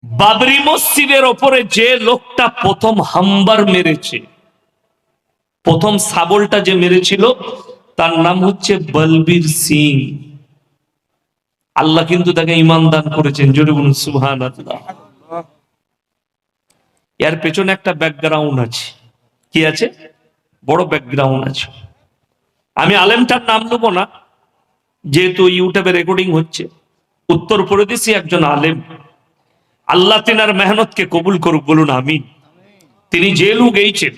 বাবরি মসজিদের ওপরে যে লোকটা প্রথম হামবার মেরেছে, প্রথম সাবলটা যে মেরেছিল, তার নাম হচ্ছে বলবীর সিং। আল্লাহ কিন্তু তাকে ঈমান দান করেছেন, জোরে বলুন সুবহানাল্লাহ। এর পেছনে একটা ব্যাকগ্রাউন্ড আছে। কি আছে? বড় ব্যাকগ্রাউন্ড আছে। আমি আলেমটার নাম নেব না, যেহেতু ইউটিউবে রেকর্ডিং হচ্ছে। উত্তরপ্রদেশী একজন আলেম, আল্লাহ তিনার মেহনতকে কবুল করুক, বলুন আমিন। তিনি জেলও গেছেন।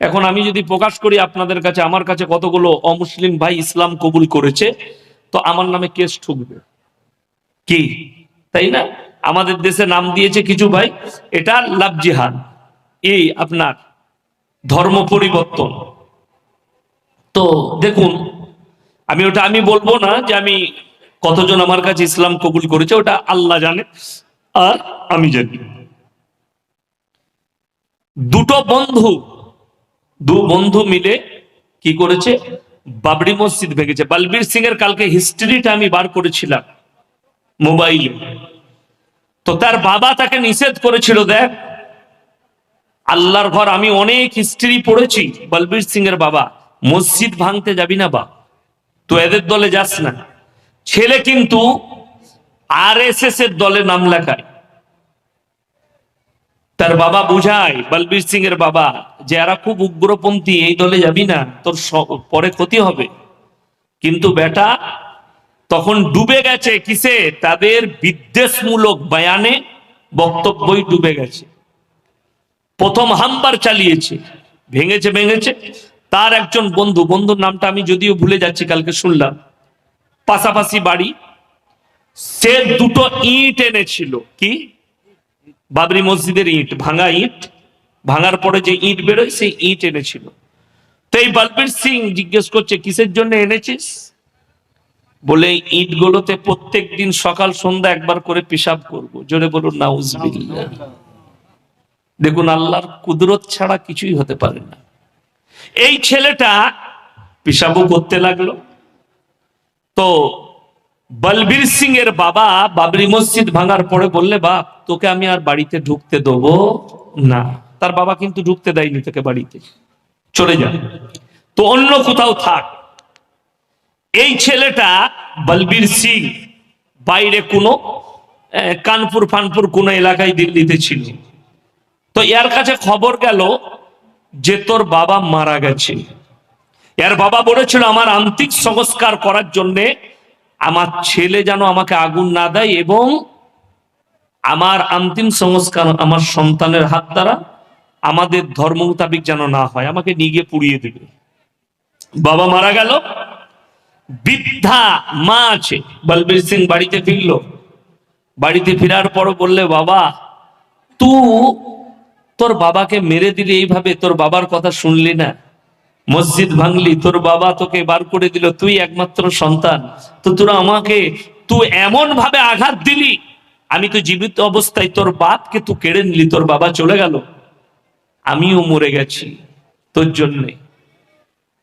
এখন আমি যদি প্রকাশ করি আপনাদের কাছে, আমার কাছে কতগুলো অমুসলিম ভাই ইসলাম কবুল করেছে, তো আমার নামে কেস ঠুকবে, কি তাই না? আমাদের দেশে নাম দিয়েছে কিছু ভাই, এটা লাভ জিহাদ, এই আপনার ধর্ম পরিবর্তন। তো দেখুন, আমি বলবো না যে আমি কতজন আমার কাছে ইসলাম কবুল করেছে, ওটা আল্লাহ জানে আর আমি জানি। দু বন্ধু মিলে কি করেছে? বাবরি মসজিদ ভেঙেছে। বলবীর সিং এর কালকে হিস্ট্রিটা আমি বার করেছিলাম মোবাইলে। তো তার বাবা তাকে নিষেধ করেছিল, দেখ আল্লাহর ঘর, আমি অনেক হিস্ট্রি পড়েছি। বলবীর সিং এর বাবা, মসজিদ ভাঙতে যাবি না বা, তো এদের দলে যাস না। ছেলে কিন্তু আরএসএস এর দলে নাম লেখায়। তার বাবা বুঝায়, বলবীর সিং এর বাবা, যে এরা খুব উগ্রপন্থী, এই দলে যাবি না, তোর পরে ক্ষতি হবে। কিন্তু বেটা তখন ডুবে গেছে কিসে? তাদের বিদ্বেষমূলক বয়ানে, বক্তব্যই ডুবে গেছে। প্রথম হামবার চালিয়েছে, ভেঙেছে। তার একজন বন্ধুর নামটা আমি যদিও ভুলে যাচ্ছি, কালকে শুনলাম, পাশাপাশি বাড়ি, সে দুটো ইট এনেছিল। কি? বাবরি মসজিদের ইট, ভাঙার পরে যে ইট বেরোয়, সেই ইট এনেছিল। তো এই বলবীর সিং জিজ্ঞেস করছে, কিসের জন্য এনেছিস? বলে ইট গুলোতে প্রত্যেক দিন সকাল সন্ধ্যা একবার করে পেশাব করব। জোরে বলুন নাউজুবিল্লাহ। দেখুন, আল্লাহর কুদরত ছাড়া কিছুই হতে পারে না। এই ছেলেটা পেশাবও করতে লাগলো। তো বলবীর সিং এর বাবা বাবরি মসজিদ ভাঙার পরে বললে, বাপ তোকে আমি আর বাড়িতে ঢুকতে দেবো না। তার বাবা কিন্তু ঢুকতে দেয়নি তোকে বাড়িতে, চলে যা, তো অন্য কোথাও থাক। এই ছেলেটা বলবীর সিং বাইরে কোনো কানপুর ফানপুর কোনো এলাকায় দিল্লিতে ছিল। তো এর কাছে খবর গেল যে তোর বাবা মারা গেছে। এর বাবা বলেছিল, আমার আন্তিক সংস্কার করার জন্যে আমার ছেলে যেন আমাকে আগুন না দেয়, এবং আমার অন্তিম সংস্কার আমার সন্তানের হাত দ্বারা আমাদের ধর্ম মোতাবিক যেন না হয়, আমাকে নিয়ে গিয়ে পুড়িয়ে দেবে। বাবা মারা গেল, বৃদ্ধা মা আছে। বলবীর সিং বাড়িতে ফিরল। বাড়িতে ফেরার পর বললে, বাবা তোর বাবাকে মেরে দিলি এইভাবে, তোর বাবার কথা শুনলি না, মসজিদ ভাঙলি, তোর বাবা তোকে বার করে দিল, তুই একমাত্র সন্তান, তো তোরা আমাকে তুই এমন ভাবে আঘাত দিলি, আমি তো জীবিত অবস্থায় তোর বাপকে তুই কেড়ে নিলি, তোর বাবা চলে গেল, আমিও মরে গেছি তোর জন্যে।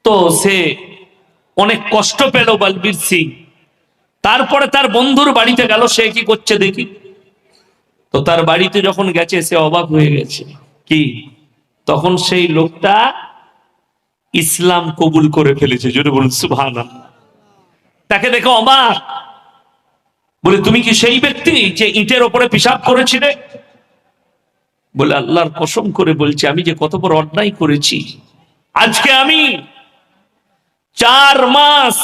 তো সে অনেক কষ্ট পেল বলবীর সিং। তারপরে তার বন্ধুর বাড়িতে গেল, সে কি করছে দেখি। তো তার বাড়িতে যখন গেছে, সে অবাক হয়ে গেছে। কি? তখন সেই লোকটা ইসলাম কবুল করে ফেলেছে। জোরে বলুন সুবহানাল্লাহ। তাকে দেখে অবাক, বলে, তুমি কি সেই ব্যক্তি যে ইটের ওপরে পেশাব করেছিলে? বলে, আল্লাহর কসম করে বলছি, আমি যে কত বড় অন্যায় করেছি। আজকে আমি 4 মাস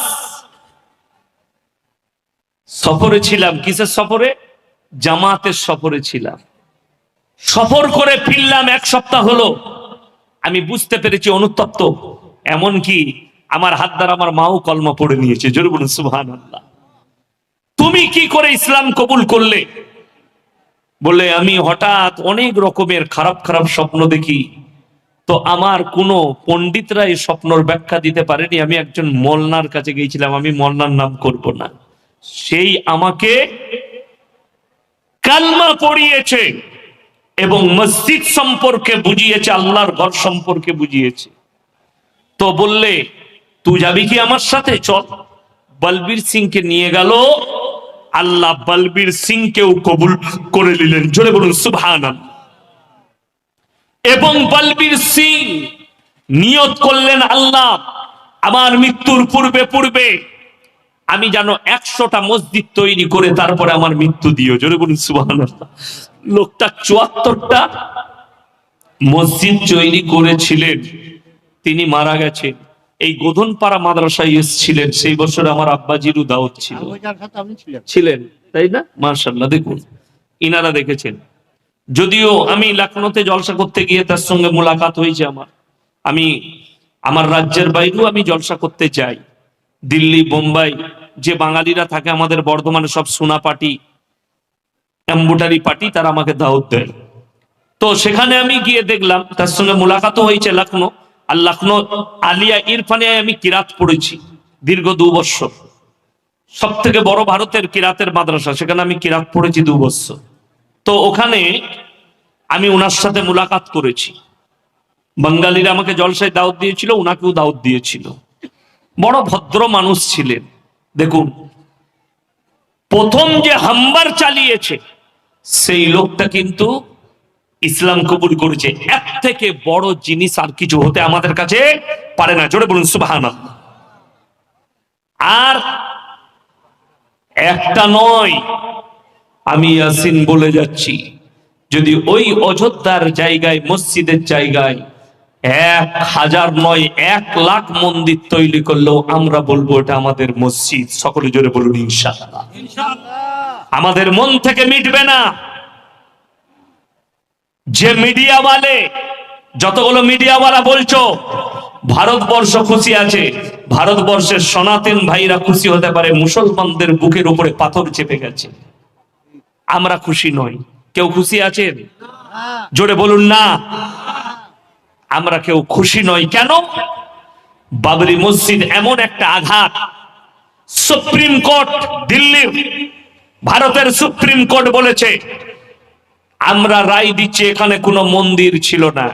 সফরে ছিলাম। কিসের সফরে? জামাতের সফরে ছিলাম। সফর করে ফিরলাম 1 সপ্তাহ হলো। আমি বুঝতে পেরেছি অনুতপ্ত, এমনকি আমার হাত দ্বারা আমার মাও কলমা পড়ে নিয়েছে। জোরে বলুন সুবহানাল্লাহ। তুমি কি করে ইসলাম কবুল করলে? বলে, আমি হঠাৎ অনেক রকমের খারাপ স্বপ্ন দেখি। তো আমার কোনো পণ্ডিতরা এই স্বপ্নর ব্যাখ্যা দিতে পারেনি। আমি একজন মোল্লার কাছে গিয়েছিলাম, আমি মোল্লার নাম করব না, সেই আমাকে কালমা পড়িয়েছে এবং মসজিদ সম্পর্কে বুঝিয়েছে, আল্লাহর ঘর সম্পর্কে বুঝিয়েছে। তো বললে, তুই যাবি কি আমার সাথে? চল। বলবীর সিংকে নিয়ে গেল আল্লাহ বলবীর সিংকেও কবুল করে নিলেন, জোরে বলুন সুবহানাল্লাহ। এবং বলবীর সিং নিয়ত করলেন, আল্লাহ আমার মৃত্যুর পূর্বে পূর্বে আমি যেন 100টা মসজিদ তৈরি করে তারপরে আমার মৃত্যু দিও, জোরে বলুন সুবহানাল্লাহ। লোকটা 74টা মসজিদ তৈরি করেছিলেন, তিনি মারা গেছেন। এই গোধনপাড়া মাদ্রাসায় এসেছিলেন, সেই বছর আমার আব্বাজিরও দাওয়াত ছিলেন, তাই না? মাশাআল্লাহ, দেখুন ইনারা দেখেছেন। যদিও আমি লখনৌতে জলসা করতে গিয়ে তার সঙ্গে মোলাকাত হয়েছে আমি আমার রাজ্যের বাইরেও আমি জলসা করতে যাই, দিল্লি বোম্বাই। যে বাঙালিরা থাকে আমাদের বর্ধমানে, সব সোনা পার্টি এম্বুটারি পার্টি, তারা আমাকে দাওয়াত দেয়। তো সেখানে আমি গিয়ে দেখলাম, তার সঙ্গে মোলাকাতও হয়েছে লখনৌ। আর লখনৌ আলিয়া ইরফানে আমি কিরাত পড়েছি দীর্ঘ 2 বছর, সব থেকে বড় ভারতের কিরাতের মাদ্রাসা, সেখানে আমি কিরাত পড়েছি 2 বছর। তো ওখানে আমি ওনার সাথে মোলাকাত করেছি। বাঙালিরা আমাকে জলসায় দাওয়াত দিয়েছিল, ওনাকেও দাওয়াত দিয়েছিল। বড় ভদ্র মানুষ ছিলেন। দেখুন, প্রথম যে হামবার চালিয়েছে সেই লোকটা কিন্তু ইসলাম কবুল করেছে। এর থেকে বড় জিনিস আর কিছু হতে আমাদের কাছে পারে না, জোরে বলুন সুবহানাল্লাহ। আর একটা নয়, আমি ইয়াসিন বলে যাচ্ছি, যদি ওই অযোধ্যার জায়গায়, মসজিদের জায়গায় 1000 নয় 1 লাখ মন্দির তৈরি করলেও আমরা বলবো এটা আমাদের মসজিদ। সকলে জোরে বলুন ইনশাআল্লাহ। আমাদের মন থেকে মিটবে না। যে মিডিয়াওয়ালে, যতগুলো মিডিয়াওয়ালা বলছো ভারতবর্ষ খুশি আছে, ভারতবর্ষের সনাতন ভাইরা খুশি হতে পারে মুসলমানদের বুকের উপরে পাথর চেপে গেছে। আমরা খুশি নই। কেউ খুশি আছেন? জোরে বলুন না। আমরা কেউ খুশি নই। কেন? বাবরি মসজিদ এমন একটা আঘাত। সুপ্রিম কোর্ট, দিল্লির ভারতের সুপ্রিম কোর্ট বলেছে, আমরা রায় দিচ্ছি এখানে কোনো মন্দির ছিল না,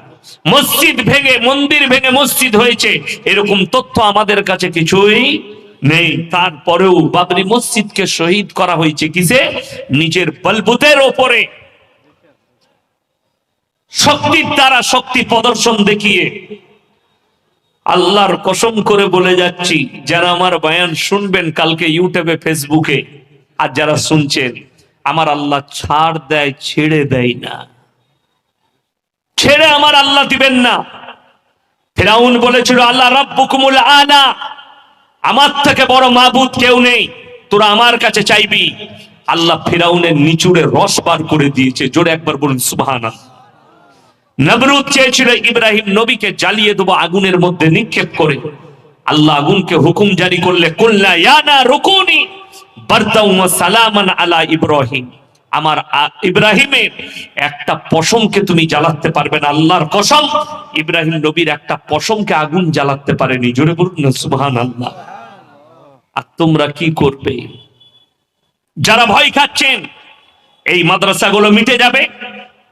মসজিদ ভেঙে মন্দির ভেঙে মসজিদ হয়েছে, এরকম তথ্য আমাদের কাছে কিছুই নেই। তারপরেও বাবরি মসজিদকে শহীদ করা হয়েছে কিসে? নিজের বলবুতের ওপরে, শক্তির দ্বারা, শক্তি প্রদর্শন দেখিয়ে। আল্লাহর কসম করে বলে যাচ্ছি, যারা আমার বয়ান শুনবেন কালকে ইউটিউবে, ফেসবুকে, আর যারা শুনছেন, আমার আল্লাহ ছাড় দেয়, ছেড়ে দেয় না। ছেড়ে আমার আল্লাহ দিবেন না। ফিরাউন বলেছিল, আল্লাহ রাব্বুকুমুল আলা, আমার থেকে বড় মাবুদ কেউ নেই, তোরা আমার কাছে চাইবি। আল্লাহ ফিরাউনের নিচুড়ে রস বার করে দিয়েছে। জোরে একবার বলুন সুবহানাল্লাহ। নমরুদ চেয়েছিল ইব্রাহিম নবীকে জ্বালিয়ে দেবো আগুনের মধ্যে নিক্ষেপ করে। আল্লাহ আগুনকে হুকুম জারি করলে, কুল্লা ইয়া নারু কুনি বারদাও ওয়া সালামান আলা ইব্রাহিম, আমার ইব্রাহিমের একটা পশমকে তুমি জ্বালাতে পারবে না। আল্লাহর কসম, ইব্রাহিম নবীর একটা পশমকে আগুন জ্বালাতে পারেনি। জোরে বলুন না সুবহানাল্লাহ। আর তোমরা কি করবে? যারা ভয় খাচ্ছেন, এই মাদ্রাসাগুলো মিটে যাবে,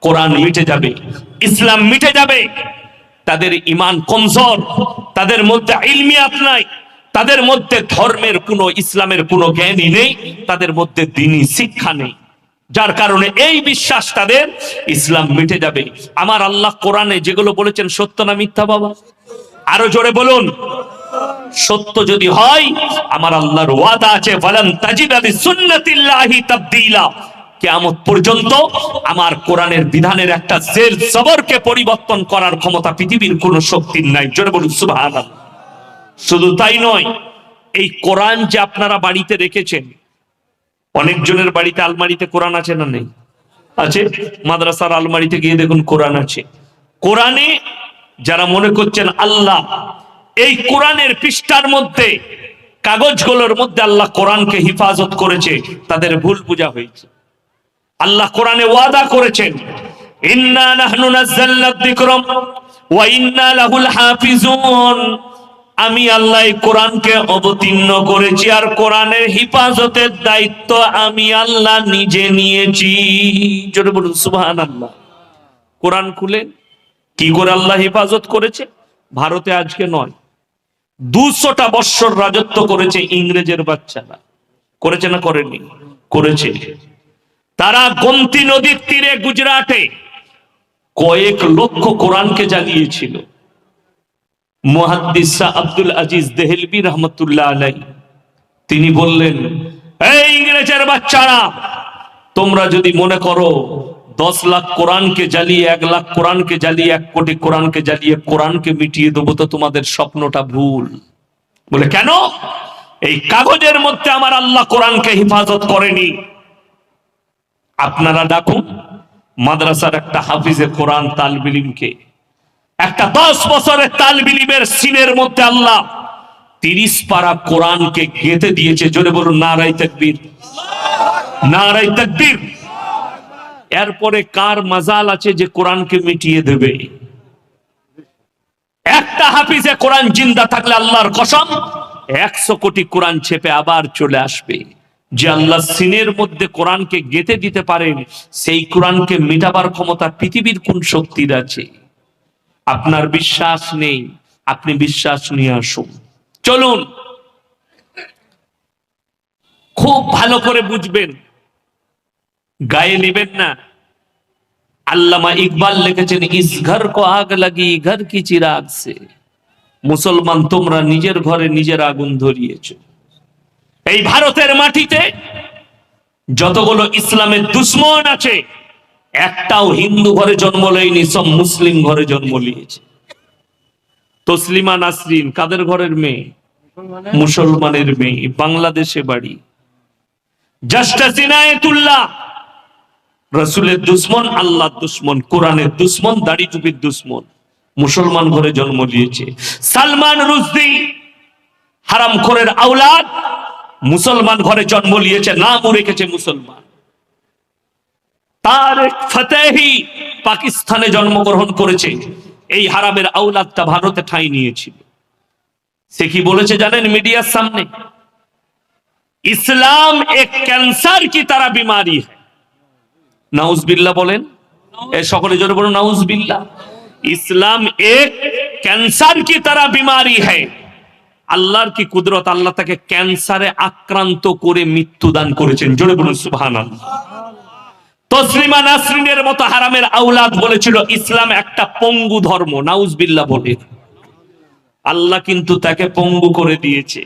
কোরআন মিটে যাবে, ইসলাম মিটে যাবে। তাদের ঈমান কমজোর, তাদের মধ্যে ইলমিয়াত নাই, তাদের মধ্যে ধর্মের কোনো, ইসলামের কোনো জ্ঞানই নেই, তাদের মধ্যে দ্বীনি শিক্ষা নেই, যার কারণে এই বিশ্বাস তাদের, ইসলাম মিটে যাবে। আমার আল্লাহ কোরআনে যেগুলো বলেছেন সত্য না মিথ্যা বাবা? আরো জোরে বলুন। সত্য যদি হয়, আমার আল্লাহর ওয়াদা আছে, ফালান তাজিদা লিসুন্নাতিল্লাহি তাবদীলা, কিয়ামত পর্যন্ত আমার কোরআনের বিধানের একটা জের জবরকে পরিবর্তন করার ক্ষমতা পৃথিবীর কোনো শক্তির নাই। জোরে বলুন সুবহানাল্লাহ। শুধু তাই নয়, এই কোরআন যে আপনারা বাড়িতে রেখেছেন, অনেকজনের বাড়িতে আলমারিতে কোরআন আছে না নেই? আছে। মাদ্রাসার আলমারিতে গিয়ে দেখুন কোরআন আছে। কোরআনে যারা মনে করছেন আল্লাহ এই কোরআনের পৃষ্ঠার মধ্যে, কাগজগুলোর মধ্যে আল্লাহ কোরআনকে হিফাজত করেছে, তাদের ভুল বোঝা হয়েছে। আল্লাহ কোরআনে ওয়াদা করেছেন, ইন্না নাহনু নাযালনা যিকরা ওয়া ইন্না লাহুল হাফিজুন, আমি আল্লাহ কোরআনকে অবতীর্ণ করেছি আর কোরআনের হিফাজতের দায়িত্ব আমি আল্লাহ নিজে নিয়েছি। জোরে বলুন সুবহানাল্লাহ। কোরআন খুলে কি করে আল্লাহ হেফাজত করেছে? ভারতে আজকে নয়, 200টা বৎসর রাজত্ব করেছে ইংরেজের বাচ্চারা। করেছে না করেনি? করেছে। তারা গোমতী নদীর তীরে গুজরাটে কয়েক লক্ষ কোরআনকে জ্বালিয়েছিল। মুহাদ্দিস শাহ আব্দুল আজিজ দেহলভী রহমতুল্লাহ আলাইহি তিনি বললেন, এই ইংরেজের বাচ্চারা, তোমরা যদি মনে করো 10 লাখ কোরআনকে জ্বালিয়ে, 1 লাখ কোরআনকে জ্বালিয়ে, 1 কোটি কোরআনকে জ্বালিয়ে কোরআনকে মিটিয়ে দেবো, তো তোমাদের স্বপ্নটা ভুল। বলে কেন? এই কাগজের মধ্যে আমার আল্লাহ কোরআনকে হেফাজত করেনি। আপনারা ডাকুন মাদ্রাসার একটা হাফিজে কোরআন তালবে ইলমকে, একটা 10 বছরের তালবে ইলমের সিনের মধ্যে আল্লাহ 30 পারা কোরআনকে গেঁথে দিয়েছে। জোরে বলুন নারায়ে তাকবীর, নারায়ে তাকবীর। এরপরে কার মাজাল আছে যে কোরআনকে মিটিয়ে দেবে? একটা হাফিজে কোরআন জিন্দা থাকলে আল্লাহর কসম 100 কোটি কোরআন ছেপে আবার চলে আসবে। যে আল্লাহ সিনের মধ্যে কোরআনকে গেঁথে দিতে পারেন, সেই কোরআনকে মিটাবার ক্ষমতা পৃথিবীর কোন শক্তির আছে? আপনার বিশ্বাস নেই, আপনি বিশ্বাস নিয়ে আসুন। চলুন, খুব ভালো করে বুঝবেন, গায়ে নেবেন না। আল্লামা ইকবাল লিখেছেন, ইস ঘর কো আগ লাগি ঘর কি চিরাগ সে। মুসলমান, তোমরা নিজের ঘরে নিজের আগুন ধরিয়েছ। এই ভারতের মাটিতে যতগুলো ইসলামের দুশ্মন আছে, একটাও হিন্দু ঘরে জন্ম নেয়নি, সব মুসলিম ঘরে জন্ম নিয়েছে। তসলিমা নাসরিন কাদের ঘরের মেয়ে? মুসলমানের মেয়ে, বাংলাদেশে বাড়ি। জাস্টিস ইনায়েতুল্লাহ রাসূলের দুশ্মন, আল্লাহর দুশ্মন, কোরআনের দুশ্মন, দাড়ি টুপির দুশ্মন, মুসলমান ঘরে জন্ম নিয়েছে। সালমান রুশদি হারামখোরের আওলাদ, মুসলমান ঘরে জন্ম নিয়েছে, নামও রেখেছে মুসলমান। তারেক ফতেহি পাকিস্তানে জন্মগ্রহণ করেছে, এই হারামের আওলাদটা ভারতে ঠাঁই নিয়েছিল। সে কি বলেছে জানেন মিডিয়ার সামনে? ইসলাম এক ক্যান্সার কি তারা বিমারি হ্যায়। নাউজবিল্লাহ বলেন, এ সকলে জোরে বলুন নাউজবিল্লাহ। ইসলাম এক ক্যান্সার কি তারা বিমারি হ্যায়। আল্লাহর কি কুদরত, আল্লাহ তাকে ক্যান্সারে আক্রান্ত করে মৃত্যু দান করেছেন। জোরে বলুন সুবহানাল্লাহ। তসলিমা নাসরিনের মতো হারামের আওলাদ বলেছিল ইসলাম একটা পঙ্গু ধর্ম, নাউজবিল্লাহ বলে। আল্লাহ কিন্তু তাকে পঙ্গু করে দিয়েছে।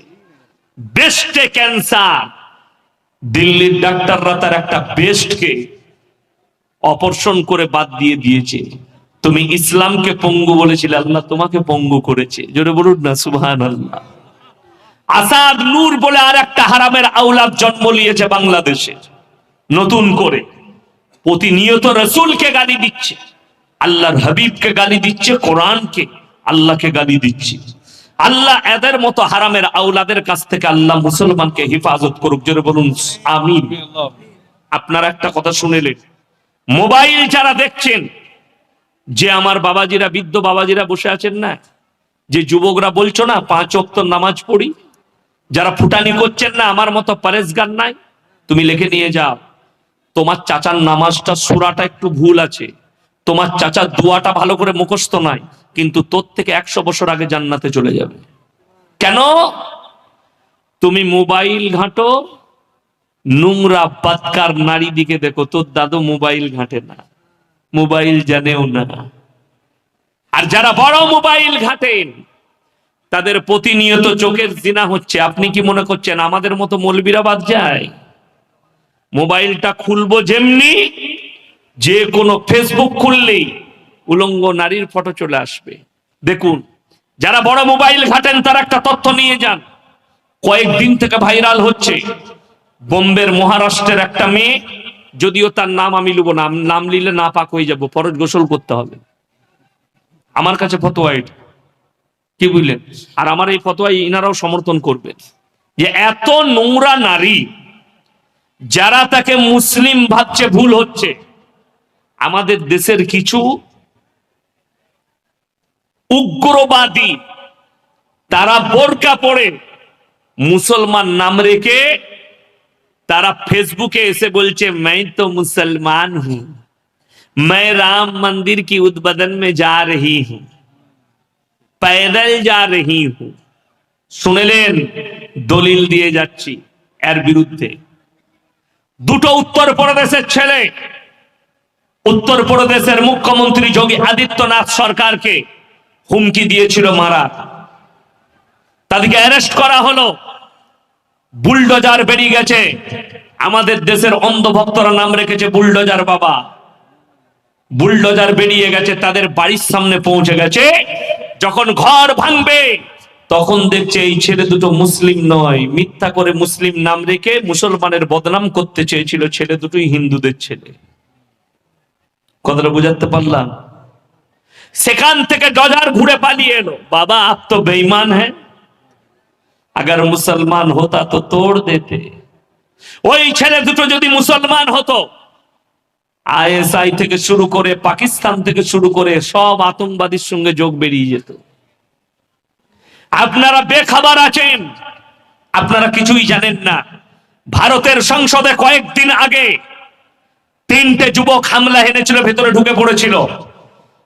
বেস্টে ক্যান্সার, দিল্লির ডাক্তাররা তার একটা বেস্টকে অপারেশন করে বাদ দিয়ে দিয়েছে। তুমি ইসলামকে পঙ্গু বলেছিলে, আল্লাহ তোমাকে পঙ্গু করেছে। জোরে বলুন না সুবহানাল্লাহ। আসাদ নূর বলে আর একটা হারামের আওলাদ জন্ম নিয়েছে বাংলাদেশে নতুন করে। প্রতিনিয়ত রসুলকে গালি দিচ্ছে, আল্লাহর হাবিবকে গালি দিচ্ছে, কোরআনকে, আল্লাহকে গালি দিচ্ছে। আল্লাহ এদের মতো হারামের আওলাদের কাছ থেকে আল্লাহ মুসলমানকে হেফাজত করুক। জোরে বলুন আমিন। আপনারা একটা কথা শুনেলেন, মোবাইল যারা দেখছেন, যে আমার বাবাজিরা, বৃদ্ধ বাবাজিরা বসে আছেন না, যে যুবকরা বলছো না 5 ওয়াক্ত নামাজ পড়ি, যারা ফুটানি করছেন না আমার মতো পরেশগার নাই, তুমি লিখে নিয়ে যাও, তোমার চাচার নামাজটা সূরাটা একটু ভুল আছে, তোমার চাচার দোয়াটা ভালো করে মুখস্থ নাই, কিন্তু তোর থেকে 100 বছর আগে জান্নাতে চলে যাবে। কেন? তুমি মোবাইল ঘাঁটো, নোংরা বাদকার নারী দিকে দেখো, তোর দাদু মোবাইল ঘাঁটে না, মোবাইল জানেও না। আর যারা বড় মোবাইল ঘাঁটেন তাদের প্রতিনিয়ত চোখের জিনা হচ্ছে। আপনি কি মনে করছেন আমাদের মতো মৌলবীরা বাদ যায়? মোবাইলটা খুলবো যেমনি, যে কোনো ফেসবুক খুললেই উলঙ্গ নারীর ফটো চলে আসবে। দেখুন, যারা বড় মোবাইল ঘাটেন তারা একটা তথ্য নিয়ে যান। কয়েকদিন থেকে ভাইরাল হচ্ছে, বোম্বের মহারাষ্ট্রের একটা মেয়ে, যদিও তার নাম আমি লিখব না, নাম নিলে না পাক হয়ে যাবো, ফরজ গোসল করতে হবে। আমার কাছে ফতোয়া এটা, কি বুঝলেন? আর আমার এই ফতোয়া ইনারাও সমর্থন করবেন, যে এত নোংরা নারী, যারা তাকে মুসলিম ভাবছে ভুল হচ্ছে। আমাদের দেশের কিছু উগ্রবাদী তারা বোরকা পরে মুসলমান নাম রেখে তারা ফেসবুকে এসে বলছে मैं तो मुसलमान हूं, मैं राम मंदिर की उद्বোधन में जा रही हूं, पैदल जा रही हूं। শুনলেন? দলিল দিয়ে যাচ্ছি এর বিরুদ্ধে। দুটো উত্তরপ্রদেশের ছেলে উত্তরপ্রদেশের মুখ্যমন্ত্রী যোগী আদিত্যনাথ সরকারকে হুমকি দিয়েছিল মারার। তাদেরকে অ্যারেস্ট করা হলো। বুলডোজার বেরিয়ে গেছে। আমাদের দেশের অন্ধভক্তরা নাম রেখেছে বুলডোজার বাবা। বুলডোজার বেরিয়ে গেছে, তাদের বাড়ির সামনে পৌঁছে গেছে। যখন ঘর ভাঙবে তখন দেখছে এই ছেলে দুটো মুসলিম নয়, মিথ্যা করে মুসলিম নাম রেখে মুসলমানের বদনাম করতে চেয়েছিল। ছেলে দুটোই হিন্দুদের ছেলে। কথাটা বুঝাতে পারলাম? সেখান থেকে ডজার ঘুরে পালিয়ে এলো। বাবা আপ তো বেঈমান হ্যাঁ, अगर मुसलमान होता तो तोड़ देते। ওই ছেলে দুটো যদি মুসলমান হতো, আইএসআই থেকে শুরু করে পাকিস্তান থেকে শুরু করে সব আতঙ্কবাদীর সঙ্গে যোগ বেরিয়ে যেত। আপনারা বেখবর আছেন, আপনারা কিছুই জানেন না। ভারতের সংসদে কয়েকদিন আগে তিনটে যুবক হামলা এনেছিল, ভেতরে ঢুকে পড়েছিল।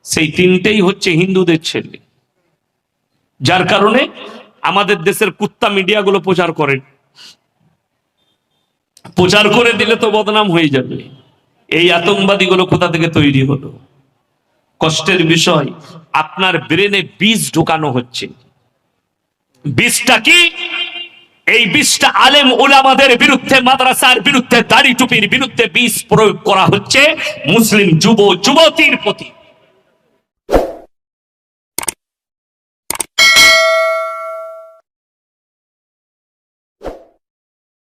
সেই তিনটেই হচ্ছে হিন্দুদের ছেলে। যার কারণে আমাদের দেশের কুত্তা মিডিয়াগুলো প্রচার করে। প্রচার করে দিলে তো বদনাম হয়ে যাবে। এই আতঙ্কবাদীগুলো কোথা থেকে তৈরি হলো? কষ্টের বিষয়, আপনার ব্রেনে বীজ ঢোকানো হচ্ছে। বীজটা কি? এই বীজটা আলেম উলামাদের বিরুদ্ধে, মাদ্রাসার বিরুদ্ধে, দাড়ি টুপির বিরুদ্ধে বীজ প্রয়োগ করা হচ্ছে মুসলিম যুব যুবতীর প্রতি।